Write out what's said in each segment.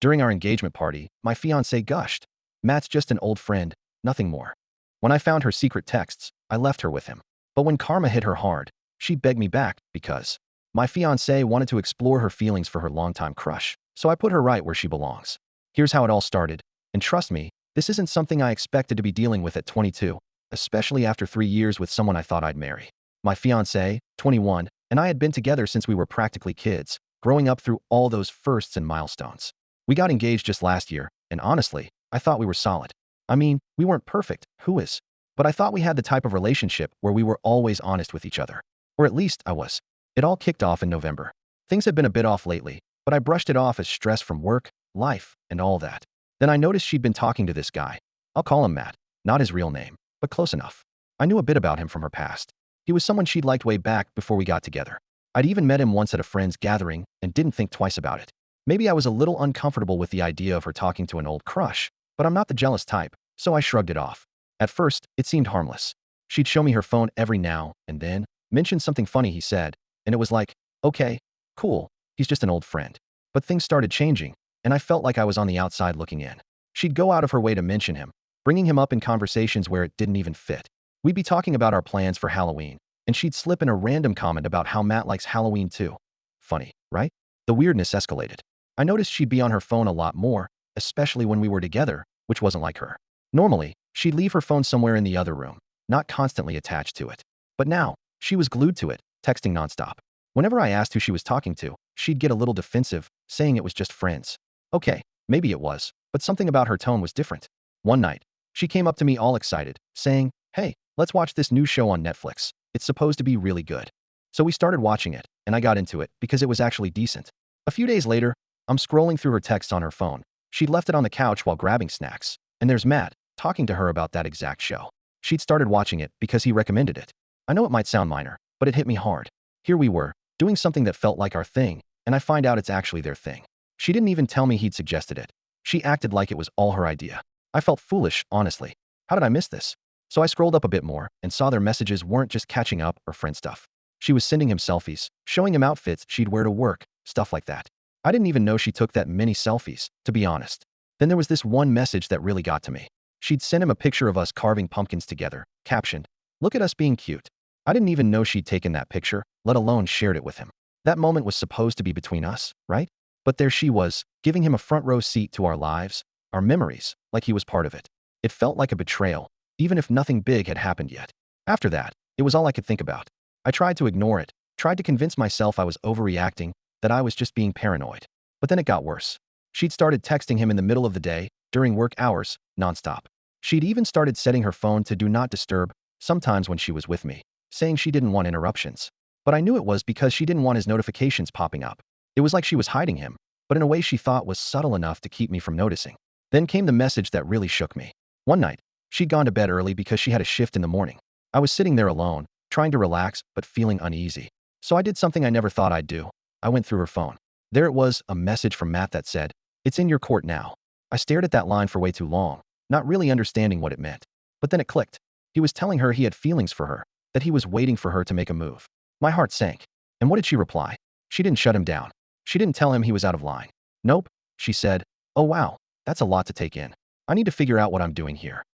During our engagement party, my fiance gushed. Matt's just an old friend, nothing more. When I found her secret texts, I left her with him. But when karma hit her hard, she begged me back because my fiancé wanted to explore her feelings for her longtime crush, so I put her right where she belongs. Here's how it all started, and trust me, this isn't something I expected to be dealing with at 22, especially after 3 years with someone I thought I'd marry. My fiancé, 21, and I had been together since we were practically kids, growing up through all those firsts and milestones. We got engaged just last year, and honestly, I thought we were solid. I mean, we weren't perfect, who is? But I thought we had the type of relationship where we were always honest with each other. Or at least I was. It all kicked off in November. Things had been a bit off lately, but I brushed it off as stress from work, life, and all that. Then I noticed she'd been talking to this guy. I'll call him Matt, not his real name, but close enough. I knew a bit about him from her past. He was someone she'd liked way back before we got together. I'd even met him once at a friend's gathering and didn't think twice about it. Maybe I was a little uncomfortable with the idea of her talking to an old crush, but I'm not the jealous type, so I shrugged it off. At first, it seemed harmless. She'd show me her phone every now and then, mention something funny he said, and it was like, okay, cool, he's just an old friend. But things started changing, and I felt like I was on the outside looking in. She'd go out of her way to mention him, bringing him up in conversations where it didn't even fit. We'd be talking about our plans for Halloween, and she'd slip in a random comment about how Matt likes Halloween too. Funny, right? The weirdness escalated. I noticed she'd be on her phone a lot more, especially when we were together, which wasn't like her. Normally, she'd leave her phone somewhere in the other room, not constantly attached to it. But now, she was glued to it, texting nonstop. Whenever I asked who she was talking to, she'd get a little defensive, saying it was just friends. Okay, maybe it was, but something about her tone was different. One night, she came up to me all excited, saying, "Hey, let's watch this new show on Netflix. It's supposed to be really good." So we started watching it, and I got into it because it was actually decent. A few days later, I'm scrolling through her texts on her phone. She'd left it on the couch while grabbing snacks, and there's Matt, talking to her about that exact show. She'd started watching it because he recommended it. I know it might sound minor, but it hit me hard. Here we were, doing something that felt like our thing, and I find out it's actually their thing. She didn't even tell me he'd suggested it. She acted like it was all her idea. I felt foolish, honestly. How did I miss this? So I scrolled up a bit more and saw their messages weren't just catching up or friend stuff. She was sending him selfies, showing him outfits she'd wear to work, stuff like that. I didn't even know she took that many selfies, to be honest. Then there was this one message that really got to me. She'd sent him a picture of us carving pumpkins together, captioned, "Look at us being cute." I didn't even know she'd taken that picture, let alone shared it with him. That moment was supposed to be between us, right? But there she was, giving him a front row seat to our lives, our memories, like he was part of it. It felt like a betrayal, even if nothing big had happened yet. After that, it was all I could think about. I tried to ignore it, tried to convince myself I was overreacting, that I was just being paranoid. But then it got worse. She'd started texting him in the middle of the day, during work hours, nonstop. She'd even started setting her phone to do not disturb, sometimes when she was with me, saying she didn't want interruptions. But I knew it was because she didn't want his notifications popping up. It was like she was hiding him, but in a way she thought was subtle enough to keep me from noticing. Then came the message that really shook me. One night, she'd gone to bed early because she had a shift in the morning. I was sitting there alone, trying to relax but feeling uneasy. So I did something I never thought I'd do. I went through her phone. There it was, a message from Matt that said, "It's in your court now." I stared at that line for way too long, not really understanding what it meant. But then it clicked. He was telling her he had feelings for her, that he was waiting for her to make a move. My heart sank. And what did she reply? She didn't shut him down. She didn't tell him he was out of line. Nope, she said, "Oh wow, that's a lot to take in. I need to figure out what I'm doing here."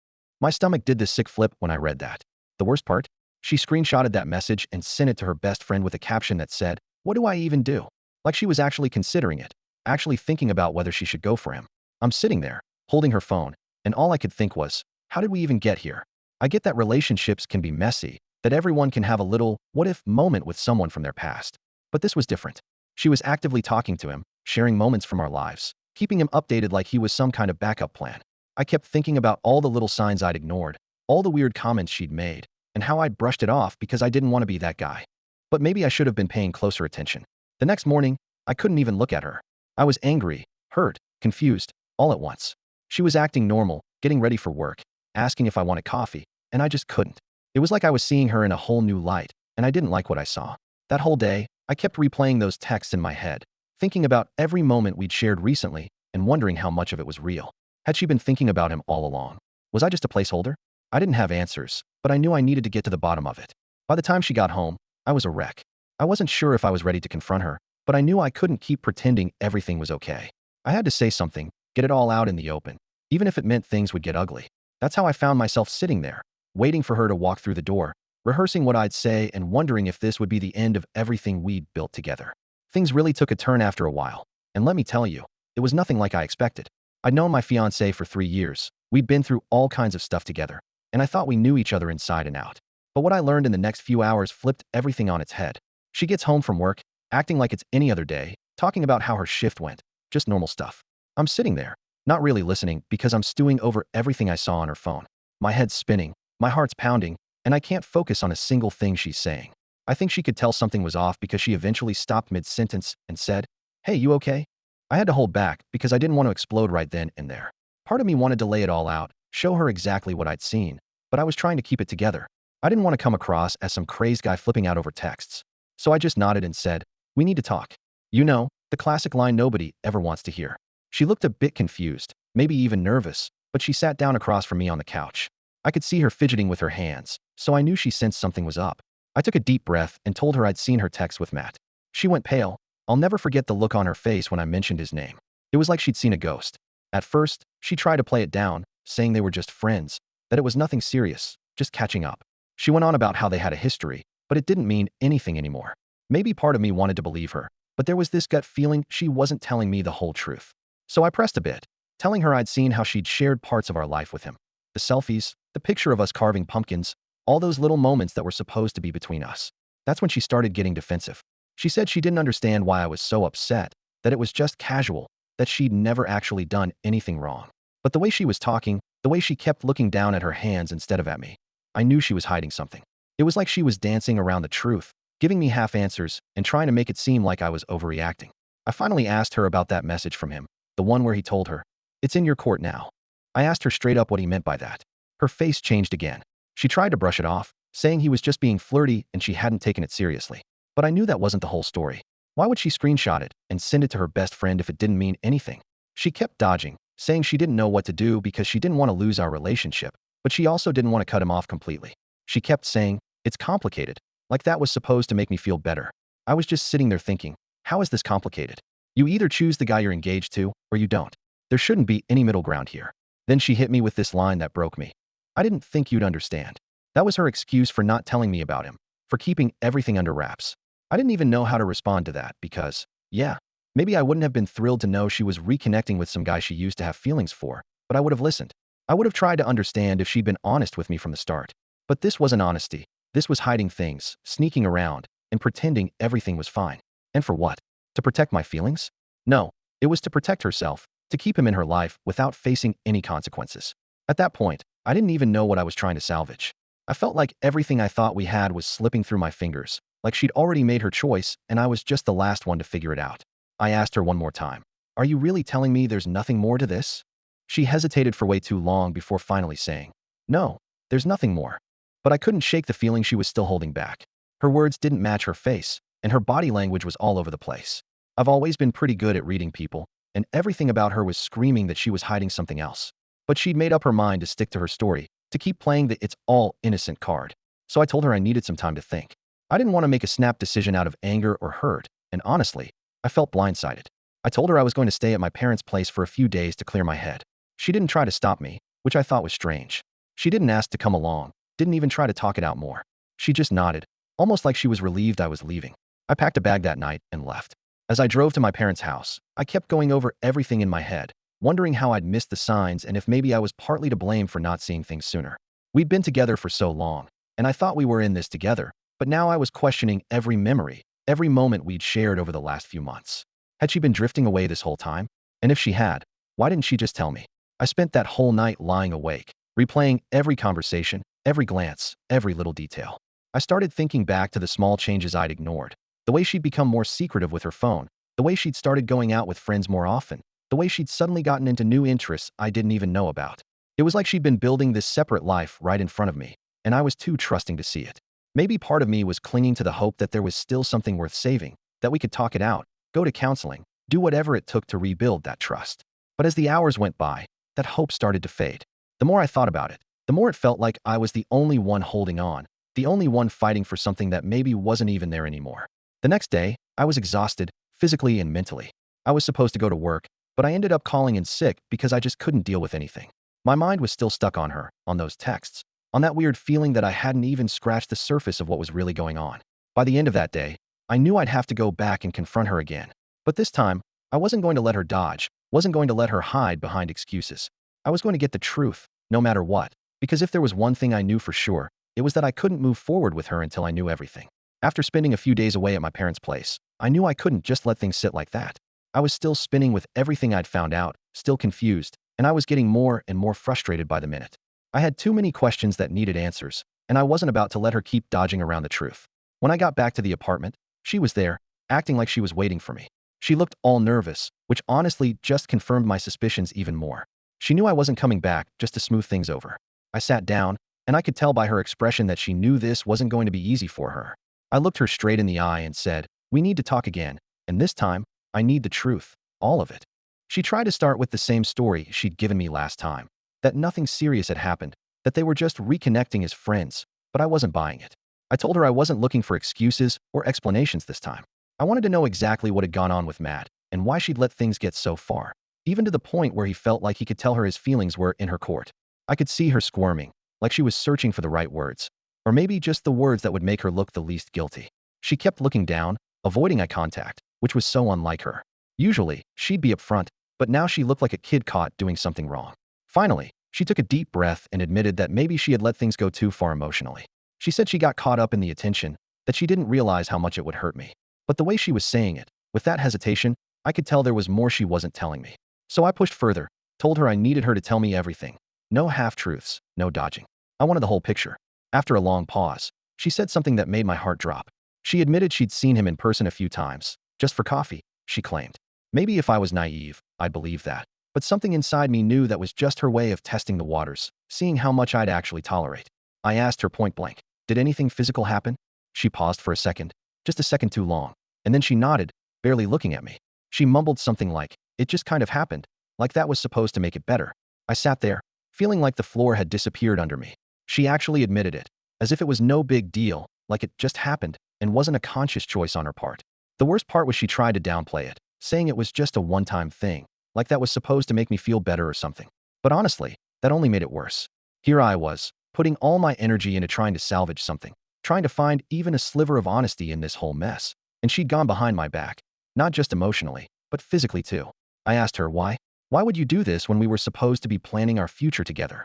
My stomach did this sick flip when I read that. The worst part? She screenshotted that message and sent it to her best friend with a caption that said, "What do I even do?" Like she was actually considering it, actually thinking about whether she should go for him. I'm sitting there, holding her phone, and all I could think was, how did we even get here? I get that relationships can be messy, that everyone can have a little what-if moment with someone from their past. But this was different. She was actively talking to him, sharing moments from our lives, keeping him updated like he was some kind of backup plan. I kept thinking about all the little signs I'd ignored, all the weird comments she'd made, and how I'd brushed it off because I didn't want to be that guy. But maybe I should have been paying closer attention. The next morning, I couldn't even look at her. I was angry, hurt, confused, all at once. She was acting normal, getting ready for work, asking if I wanted coffee, and I just couldn't. It was like I was seeing her in a whole new light, and I didn't like what I saw. That whole day, I kept replaying those texts in my head, thinking about every moment we'd shared recently and wondering how much of it was real. Had she been thinking about him all along? Was I just a placeholder? I didn't have answers, but I knew I needed to get to the bottom of it. By the time she got home, I was a wreck. I wasn't sure if I was ready to confront her, but I knew I couldn't keep pretending everything was okay. I had to say something, get it all out in the open, even if it meant things would get ugly. That's how I found myself sitting there, waiting for her to walk through the door, rehearsing what I'd say and wondering if this would be the end of everything we'd built together. Things really took a turn after a while, and let me tell you, it was nothing like I expected. I'd known my fiancée for 3 years. We'd been through all kinds of stuff together, and I thought we knew each other inside and out. But what I learned in the next few hours flipped everything on its head. She gets home from work, acting like it's any other day, talking about how her shift went, just normal stuff. I'm sitting there, not really listening because I'm stewing over everything I saw on her phone. My head's spinning, my heart's pounding, and I can't focus on a single thing she's saying. I think she could tell something was off because she eventually stopped mid-sentence and said, "Hey, you okay?" I had to hold back because I didn't want to explode right then and there. Part of me wanted to lay it all out, show her exactly what I'd seen, but I was trying to keep it together. I didn't want to come across as some crazed guy flipping out over texts. So I just nodded and said, "We need to talk." You know, the classic line nobody ever wants to hear. She looked a bit confused, maybe even nervous, but she sat down across from me on the couch. I could see her fidgeting with her hands, so I knew she sensed something was up. I took a deep breath and told her I'd seen her text with Matt. She went pale. I'll never forget the look on her face when I mentioned his name. It was like she'd seen a ghost. At first, she tried to play it down, saying they were just friends, that it was nothing serious, just catching up. She went on about how they had a history, but it didn't mean anything anymore. Maybe part of me wanted to believe her, but there was this gut feeling she wasn't telling me the whole truth. So I pressed a bit, telling her I'd seen how she'd shared parts of our life with him. The selfies, the picture of us carving pumpkins, all those little moments that were supposed to be between us. That's when she started getting defensive. She said she didn't understand why I was so upset, that it was just casual, that she'd never actually done anything wrong. But the way she was talking, the way she kept looking down at her hands instead of at me, I knew she was hiding something. It was like she was dancing around the truth, giving me half answers and trying to make it seem like I was overreacting. I finally asked her about that message from him, the one where he told her, "It's in your court now." I asked her straight up what he meant by that. Her face changed again. She tried to brush it off, saying he was just being flirty and she hadn't taken it seriously. But I knew that wasn't the whole story. Why would she screenshot it and send it to her best friend if it didn't mean anything? She kept dodging, saying she didn't know what to do because she didn't want to lose our relationship, but she also didn't want to cut him off completely. She kept saying, "It's complicated," like that was supposed to make me feel better. I was just sitting there thinking, how is this complicated? You either choose the guy you're engaged to, or you don't. There shouldn't be any middle ground here. Then she hit me with this line that broke me. "I didn't think you'd understand." That was her excuse for not telling me about him, for keeping everything under wraps. I didn't even know how to respond to that because, yeah, maybe I wouldn't have been thrilled to know she was reconnecting with some guy she used to have feelings for, but I would have listened. I would have tried to understand if she'd been honest with me from the start. But this wasn't honesty. This was hiding things, sneaking around, and pretending everything was fine. And for what? To protect my feelings? No, it was to protect herself, to keep him in her life without facing any consequences. At that point, I didn't even know what I was trying to salvage. I felt like everything I thought we had was slipping through my fingers, like she'd already made her choice and I was just the last one to figure it out. I asked her one more time, "Are you really telling me there's nothing more to this?" She hesitated for way too long before finally saying, "No, there's nothing more." But I couldn't shake the feeling she was still holding back. Her words didn't match her face, and her body language was all over the place. I've always been pretty good at reading people, and everything about her was screaming that she was hiding something else. But she'd made up her mind to stick to her story, to keep playing the "it's all innocent" card. So I told her I needed some time to think. I didn't want to make a snap decision out of anger or hurt, and honestly, I felt blindsided. I told her I was going to stay at my parents' place for a few days to clear my head. She didn't try to stop me, which I thought was strange. She didn't ask to come along, didn't even try to talk it out more. She just nodded, almost like she was relieved I was leaving. I packed a bag that night and left. As I drove to my parents' house, I kept going over everything in my head, wondering how I'd missed the signs and if maybe I was partly to blame for not seeing things sooner. We'd been together for so long, and I thought we were in this together, but now I was questioning every memory, every moment we'd shared over the last few months. Had she been drifting away this whole time? And if she had, why didn't she just tell me? I spent that whole night lying awake, replaying every conversation, every glance, every little detail. I started thinking back to the small changes I'd ignored, the way she'd become more secretive with her phone, the way she'd started going out with friends more often, the way she'd suddenly gotten into new interests I didn't even know about. It was like she'd been building this separate life right in front of me, and I was too trusting to see it. Maybe part of me was clinging to the hope that there was still something worth saving, that we could talk it out, go to counseling, do whatever it took to rebuild that trust. But as the hours went by, that hope started to fade. The more I thought about it, the more it felt like I was the only one holding on, the only one fighting for something that maybe wasn't even there anymore. The next day, I was exhausted, physically and mentally. I was supposed to go to work, but I ended up calling in sick because I just couldn't deal with anything. My mind was still stuck on her, on those texts, on that weird feeling that I hadn't even scratched the surface of what was really going on. By the end of that day, I knew I'd have to go back and confront her again. But this time, I wasn't going to let her dodge, wasn't going to let her hide behind excuses. I was going to get the truth, no matter what, because if there was one thing I knew for sure, it was that I couldn't move forward with her until I knew everything. After spending a few days away at my parents' place, I knew I couldn't just let things sit like that. I was still spinning with everything I'd found out, still confused, and I was getting more and more frustrated by the minute. I had too many questions that needed answers, and I wasn't about to let her keep dodging around the truth. When I got back to the apartment, she was there, acting like she was waiting for me. She looked all nervous, which honestly just confirmed my suspicions even more. She knew I wasn't coming back just to smooth things over. I sat down, and I could tell by her expression that she knew this wasn't going to be easy for her. I looked her straight in the eye and said, "We need to talk again, and this time, I need the truth, all of it." She tried to start with the same story she'd given me last time, that nothing serious had happened, that they were just reconnecting as friends, but I wasn't buying it. I told her I wasn't looking for excuses or explanations this time. I wanted to know exactly what had gone on with Matt and why she'd let things get so far, even to the point where he felt like he could tell her his feelings were in her court. I could see her squirming, like she was searching for the right words, or maybe just the words that would make her look the least guilty. She kept looking down, avoiding eye contact, which was so unlike her. Usually, she'd be upfront, but now she looked like a kid caught doing something wrong. Finally, she took a deep breath and admitted that maybe she had let things go too far emotionally. She said she got caught up in the attention, that she didn't realize how much it would hurt me. But the way she was saying it, with that hesitation, I could tell there was more she wasn't telling me. So I pushed further, told her I needed her to tell me everything. No half-truths, no dodging. I wanted the whole picture. After a long pause, she said something that made my heart drop. She admitted she'd seen him in person a few times, just for coffee, she claimed. Maybe if I was naive, I'd believe that. But something inside me knew that was just her way of testing the waters, seeing how much I'd actually tolerate. I asked her point blank, "Did anything physical happen?" She paused for a second, just a second too long, and then she nodded, barely looking at me. She mumbled something like, "It just kind of happened," like that was supposed to make it better. I sat there, feeling like the floor had disappeared under me. She actually admitted it, as if it was no big deal, like it just happened and wasn't a conscious choice on her part. The worst part was she tried to downplay it, saying it was just a one-time thing, like that was supposed to make me feel better or something. But honestly, that only made it worse. Here I was, putting all my energy into trying to salvage something, trying to find even a sliver of honesty in this whole mess. And she'd gone behind my back, not just emotionally, but physically too. I asked her why. Why would you do this when we were supposed to be planning our future together?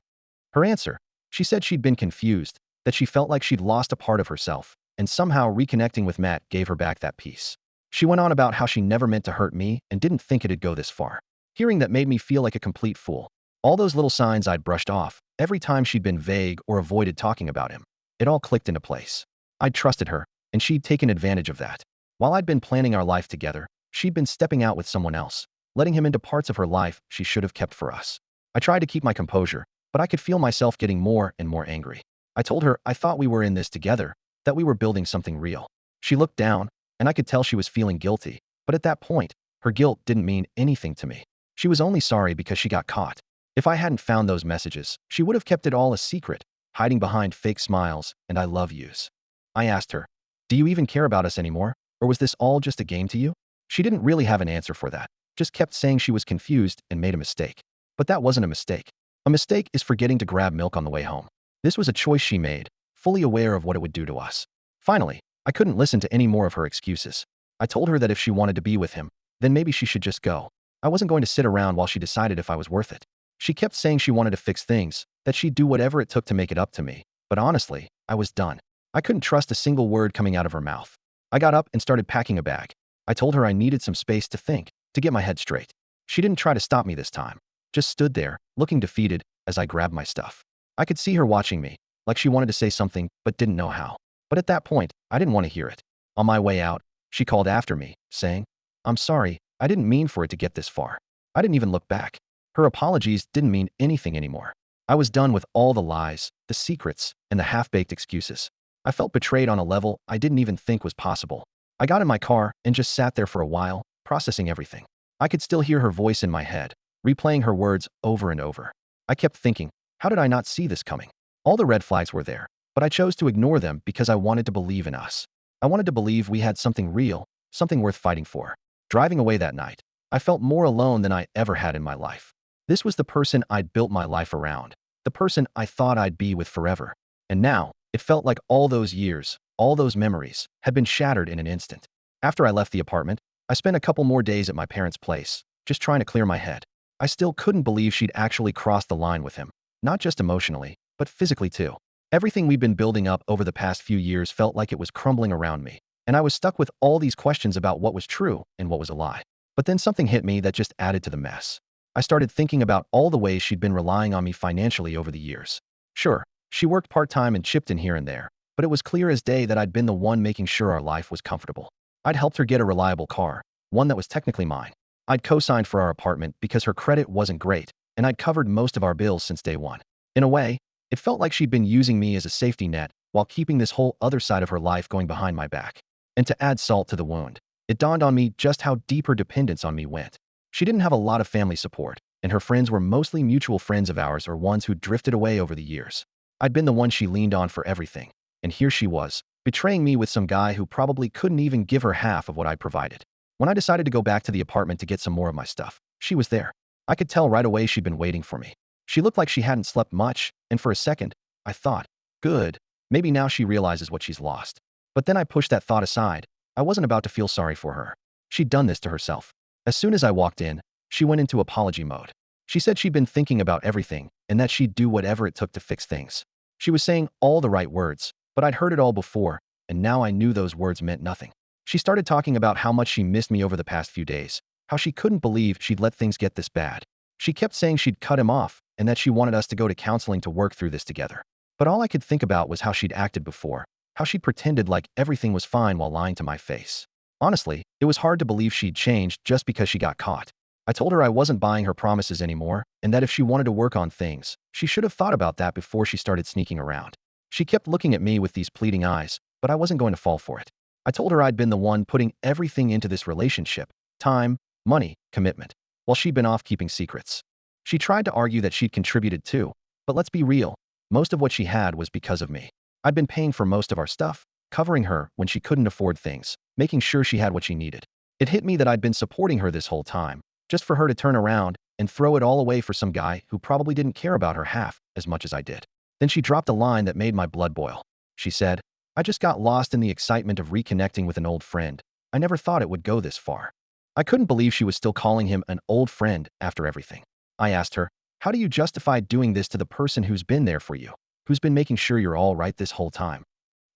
Her answer, she said she'd been confused, that she felt like she'd lost a part of herself, and somehow reconnecting with Matt gave her back that peace. She went on about how she never meant to hurt me and didn't think it'd go this far. Hearing that made me feel like a complete fool. All those little signs I'd brushed off, every time she'd been vague or avoided talking about him, it all clicked into place. I'd trusted her, and she'd taken advantage of that. While I'd been planning our life together, she'd been stepping out with someone else, letting him into parts of her life she should have kept for us. I tried to keep my composure, but I could feel myself getting more and more angry. I told her I thought we were in this together, that we were building something real. She looked down, and I could tell she was feeling guilty, but at that point, her guilt didn't mean anything to me. She was only sorry because she got caught. If I hadn't found those messages, she would have kept it all a secret, hiding behind fake smiles and I love yous. I asked her, "Do you even care about us anymore? Or was this all just a game to you?" She didn't really have an answer for that, just kept saying she was confused and made a mistake. But that wasn't a mistake. A mistake is forgetting to grab milk on the way home. This was a choice she made, fully aware of what it would do to us. Finally, I couldn't listen to any more of her excuses. I told her that if she wanted to be with him, then maybe she should just go. I wasn't going to sit around while she decided if I was worth it. She kept saying she wanted to fix things, that she'd do whatever it took to make it up to me. But honestly, I was done. I couldn't trust a single word coming out of her mouth. I got up and started packing a bag. I told her I needed some space to think, to get my head straight. She didn't try to stop me this time, just stood there, looking defeated, as I grabbed my stuff. I could see her watching me, like she wanted to say something, but didn't know how. But at that point, I didn't want to hear it. On my way out, she called after me, saying, "I'm sorry, I didn't mean for it to get this far." I didn't even look back. Her apologies didn't mean anything anymore. I was done with all the lies, the secrets, and the half-baked excuses. I felt betrayed on a level I didn't even think was possible. I got in my car and just sat there for a while, processing everything. I could still hear her voice in my head, replaying her words over and over. I kept thinking, how did I not see this coming? All the red flags were there, but I chose to ignore them because I wanted to believe in us. I wanted to believe we had something real, something worth fighting for. Driving away that night, I felt more alone than I ever had in my life. This was the person I'd built my life around, the person I thought I'd be with forever. And now, it felt like all those years, all those memories, had been shattered in an instant. After I left the apartment, I spent a couple more days at my parents' place, just trying to clear my head. I still couldn't believe she'd actually crossed the line with him, not just emotionally, but physically too. Everything we'd been building up over the past few years felt like it was crumbling around me, and I was stuck with all these questions about what was true and what was a lie. But then something hit me that just added to the mess. I started thinking about all the ways she'd been relying on me financially over the years. Sure, she worked part-time and chipped in here and there, but it was clear as day that I'd been the one making sure our life was comfortable. I'd helped her get a reliable car, one that was technically mine. I'd co-signed for our apartment because her credit wasn't great, and I'd covered most of our bills since day one. In a way, it felt like she'd been using me as a safety net while keeping this whole other side of her life going behind my back. And to add salt to the wound, it dawned on me just how deep her dependence on me went. She didn't have a lot of family support, and her friends were mostly mutual friends of ours or ones who'd drifted away over the years. I'd been the one she leaned on for everything, and here she was, betraying me with some guy who probably couldn't even give her half of what I'd provided. When I decided to go back to the apartment to get some more of my stuff, she was there. I could tell right away she'd been waiting for me. She looked like she hadn't slept much, and for a second, I thought, good, maybe now she realizes what she's lost. But then I pushed that thought aside. I wasn't about to feel sorry for her. She'd done this to herself. As soon as I walked in, she went into apology mode. She said she'd been thinking about everything, and that she'd do whatever it took to fix things. She was saying all the right words, but I'd heard it all before, and now I knew those words meant nothing. She started talking about how much she missed me over the past few days, how she couldn't believe she'd let things get this bad. She kept saying she'd cut him off, and that she wanted us to go to counseling to work through this together. But all I could think about was how she'd acted before, how she'd pretended like everything was fine while lying to my face. Honestly, it was hard to believe she'd changed just because she got caught. I told her I wasn't buying her promises anymore, and that if she wanted to work on things, she should have thought about that before she started sneaking around. She kept looking at me with these pleading eyes, but I wasn't going to fall for it. I told her I'd been the one putting everything into this relationship: time, money, commitment, while she'd been off keeping secrets. She tried to argue that she'd contributed too, but let's be real, most of what she had was because of me. I'd been paying for most of our stuff, covering her when she couldn't afford things, making sure she had what she needed. It hit me that I'd been supporting her this whole time, just for her to turn around and throw it all away for some guy who probably didn't care about her half as much as I did. Then she dropped a line that made my blood boil. She said, "I just got lost in the excitement of reconnecting with an old friend. I never thought it would go this far." I couldn't believe she was still calling him an old friend after everything. I asked her, "How do you justify doing this to the person who's been there for you, who's been making sure you're all right this whole time?"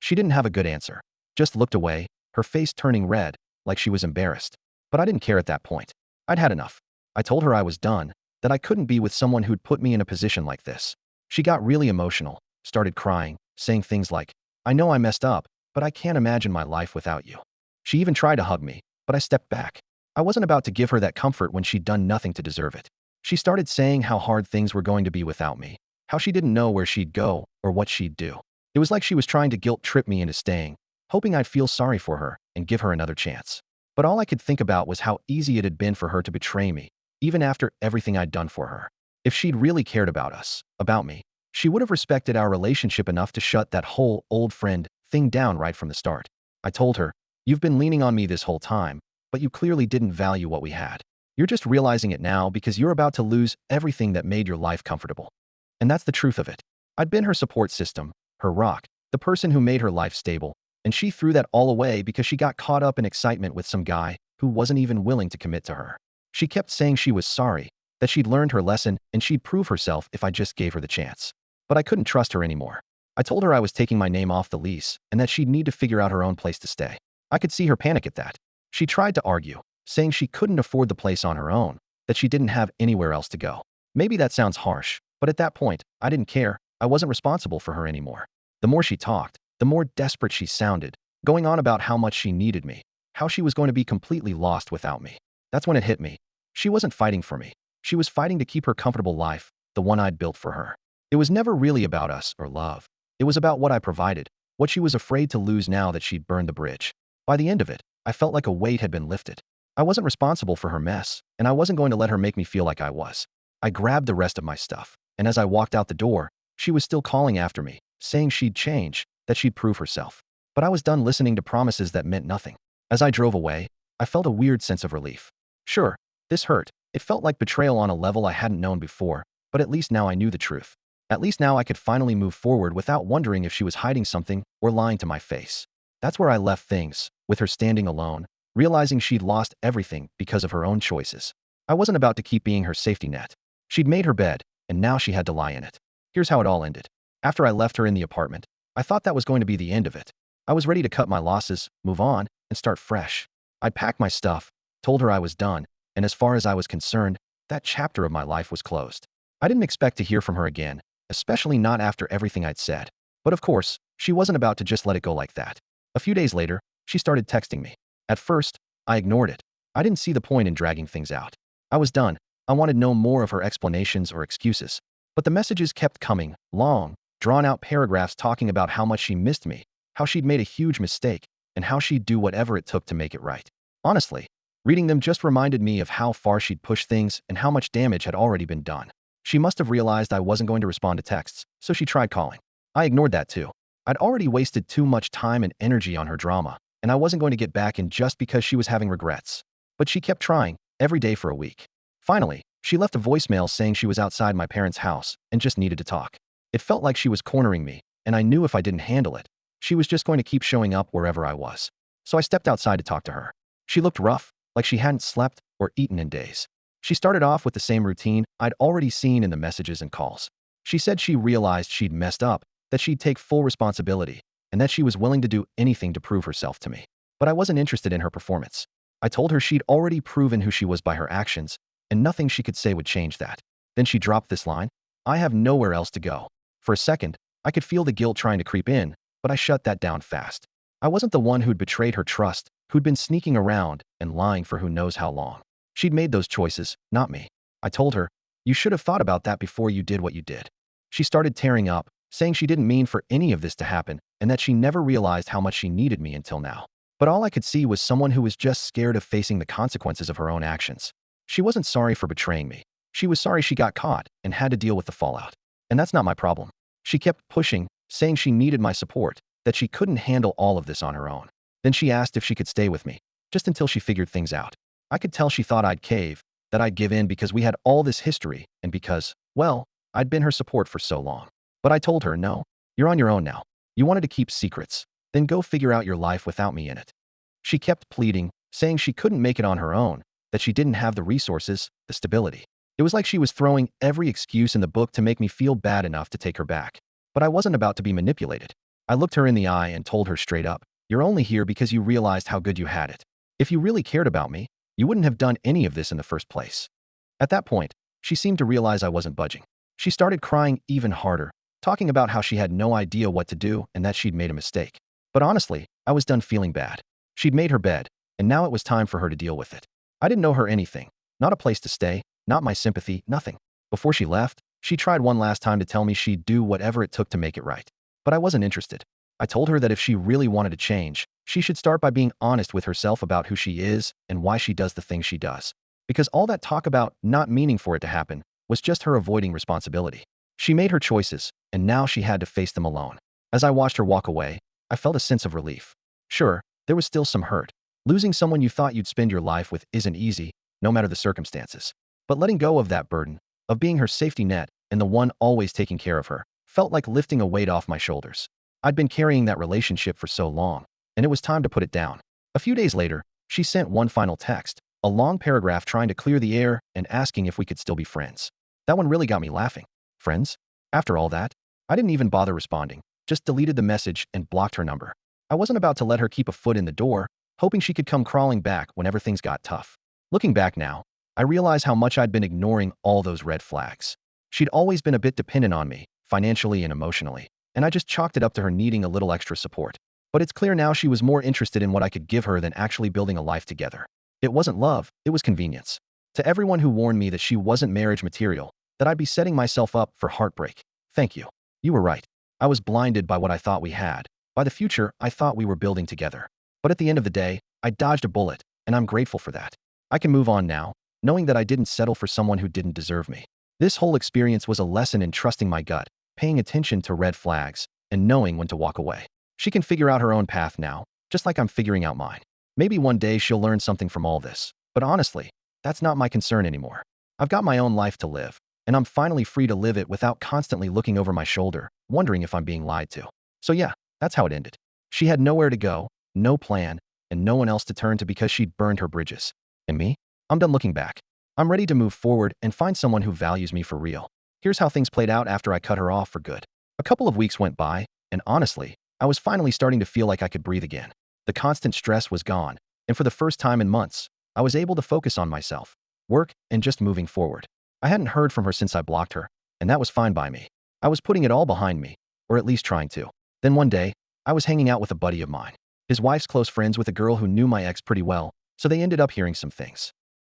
She didn't have a good answer, just looked away, her face turning red, like she was embarrassed. But I didn't care at that point. I'd had enough. I told her I was done, that I couldn't be with someone who'd put me in a position like this. She got really emotional, started crying, saying things like, "I know I messed up, but I can't imagine my life without you." She even tried to hug me, but I stepped back. I wasn't about to give her that comfort when she'd done nothing to deserve it. She started saying how hard things were going to be without me, how she didn't know where she'd go or what she'd do. It was like she was trying to guilt trip me into staying, hoping I'd feel sorry for her and give her another chance. But all I could think about was how easy it had been for her to betray me, even after everything I'd done for her. If she'd really cared about us, about me, she would have respected our relationship enough to shut that whole old friend thing down right from the start. I told her, "You've been leaning on me this whole time, but you clearly didn't value what we had. You're just realizing it now because you're about to lose everything that made your life comfortable." And that's the truth of it. I'd been her support system, her rock, the person who made her life stable, and she threw that all away because she got caught up in excitement with some guy who wasn't even willing to commit to her. She kept saying she was sorry, that she'd learned her lesson and she'd prove herself if I just gave her the chance. But I couldn't trust her anymore. I told her I was taking my name off the lease and that she'd need to figure out her own place to stay. I could see her panic at that. She tried to argue, saying she couldn't afford the place on her own, that she didn't have anywhere else to go. Maybe that sounds harsh, but at that point, I didn't care. I wasn't responsible for her anymore. The more she talked, the more desperate she sounded, going on about how much she needed me, how she was going to be completely lost without me. That's when it hit me. She wasn't fighting for me. She was fighting to keep her comfortable life, the one I'd built for her. It was never really about us or love. It was about what I provided, what she was afraid to lose now that she'd burned the bridge. By the end of it, I felt like a weight had been lifted. I wasn't responsible for her mess, and I wasn't going to let her make me feel like I was. I grabbed the rest of my stuff, and as I walked out the door, she was still calling after me, saying she'd change, that she'd prove herself. But I was done listening to promises that meant nothing. As I drove away, I felt a weird sense of relief. Sure, This hurt. It felt like betrayal on a level I hadn't known before, but at least now I knew the truth. At least now I could finally move forward without wondering if she was hiding something or lying to my face. That's where I left things, with her standing alone, realizing she'd lost everything because of her own choices. I wasn't about to keep being her safety net. She'd made her bed, and now she had to lie in it. Here's how it all ended. After I left her in the apartment, I thought that was going to be the end of it. I was ready to cut my losses, move on, and start fresh. I'd packed my stuff, told her I was done, and as far as I was concerned, that chapter of my life was closed. I didn't expect to hear from her again, especially not after everything I'd said. But of course, she wasn't about to just let it go like that. A few days later, she started texting me. At first, I ignored it. I didn't see the point in dragging things out. I was done. I wanted no more of her explanations or excuses. But the messages kept coming, long, drawn-out paragraphs talking about how much she missed me, how she'd made a huge mistake, and how she'd do whatever it took to make it right. Honestly, reading them just reminded me of how far she'd pushed things and how much damage had already been done. She must have realized I wasn't going to respond to texts, so she tried calling. I ignored that too. I'd already wasted too much time and energy on her drama, and I wasn't going to get back in just because she was having regrets. But she kept trying, every day for a week. Finally, she left a voicemail saying she was outside my parents' house and just needed to talk. It felt like she was cornering me, and I knew if I didn't handle it, she was just going to keep showing up wherever I was. So I stepped outside to talk to her. She looked rough, like she hadn't slept or eaten in days. She started off with the same routine I'd already seen in the messages and calls. She said she realized she'd messed up, that she'd take full responsibility, and that she was willing to do anything to prove herself to me. But I wasn't interested in her performance. I told her she'd already proven who she was by her actions, and nothing she could say would change that. Then she dropped this line: "I have nowhere else to go." For a second, I could feel the guilt trying to creep in, but I shut that down fast. I wasn't the one who'd betrayed her trust, who'd been sneaking around and lying for who knows how long. She'd made those choices, not me. I told her, "You should have thought about that before you did what you did." She started tearing up, saying she didn't mean for any of this to happen and that she never realized how much she needed me until now. But all I could see was someone who was just scared of facing the consequences of her own actions. She wasn't sorry for betraying me. She was sorry she got caught and had to deal with the fallout. And that's not my problem. She kept pushing, saying she needed my support, that she couldn't handle all of this on her own. Then she asked if she could stay with me, just until she figured things out. I could tell she thought I'd cave, that I'd give in because we had all this history and because, well, I'd been her support for so long. But I told her, "No, you're on your own now. You wanted to keep secrets. Then go figure out your life without me in it." She kept pleading, saying she couldn't make it on her own, that she didn't have the resources, the stability. It was like she was throwing every excuse in the book to make me feel bad enough to take her back. But I wasn't about to be manipulated. I looked her in the eye and told her straight up, "You're only here because you realized how good you had it. If you really cared about me, you wouldn't have done any of this in the first place." At that point, she seemed to realize I wasn't budging. She started crying even harder, talking about how she had no idea what to do and that she'd made a mistake. But honestly, I was done feeling bad. She'd made her bed, and now it was time for her to deal with it. I didn't know her anything, not a place to stay, not my sympathy, nothing. Before she left, she tried one last time to tell me she'd do whatever it took to make it right. But I wasn't interested. I told her that if she really wanted to change, she should start by being honest with herself about who she is and why she does the things she does. Because all that talk about not meaning for it to happen was just her avoiding responsibility. She made her choices, and now she had to face them alone. As I watched her walk away, I felt a sense of relief. Sure, there was still some hurt. Losing someone you thought you'd spend your life with isn't easy, no matter the circumstances. But letting go of that burden, of being her safety net and the one always taking care of her, felt like lifting a weight off my shoulders. I'd been carrying that relationship for so long, and it was time to put it down. A few days later, she sent one final text, a long paragraph trying to clear the air and asking if we could still be friends. That one really got me laughing. Friends? After all that? I didn't even bother responding, just deleted the message and blocked her number. I wasn't about to let her keep a foot in the door, hoping she could come crawling back whenever things got tough. Looking back now, I realize how much I'd been ignoring all those red flags. She'd always been a bit dependent on me, financially and emotionally, and I just chalked it up to her needing a little extra support. But it's clear now she was more interested in what I could give her than actually building a life together. It wasn't love, it was convenience. To everyone who warned me that she wasn't marriage material, that I'd be setting myself up for heartbreak, thank you. You were right. I was blinded by what I thought we had, by the future I thought we were building together. But at the end of the day, I dodged a bullet, and I'm grateful for that. I can move on now, knowing that I didn't settle for someone who didn't deserve me. This whole experience was a lesson in trusting my gut, paying attention to red flags, and knowing when to walk away. She can figure out her own path now, just like I'm figuring out mine. Maybe one day she'll learn something from all this. But honestly, That's not my concern anymore. I've got my own life to live, and I'm finally free to live it without constantly looking over my shoulder, wondering if I'm being lied to. So yeah, that's how it ended. She had nowhere to go, no plan, and no one else to turn to because she'd burned her bridges. And me? I'm done looking back. I'm ready to move forward and find someone who values me for real. Here's how things played out after I cut her off for good. A couple of weeks went by, and honestly, I was finally starting to feel like I could breathe again. The constant stress was gone, and for the first time in months, I was able to focus on myself, work, and just moving forward. I hadn't heard from her since I blocked her, and that was fine by me. I was putting it all behind me, or at least trying to. Then one day, I was hanging out with a buddy of mine. His wife's close friends with a girl who knew my ex pretty well, so they ended up hearing some things.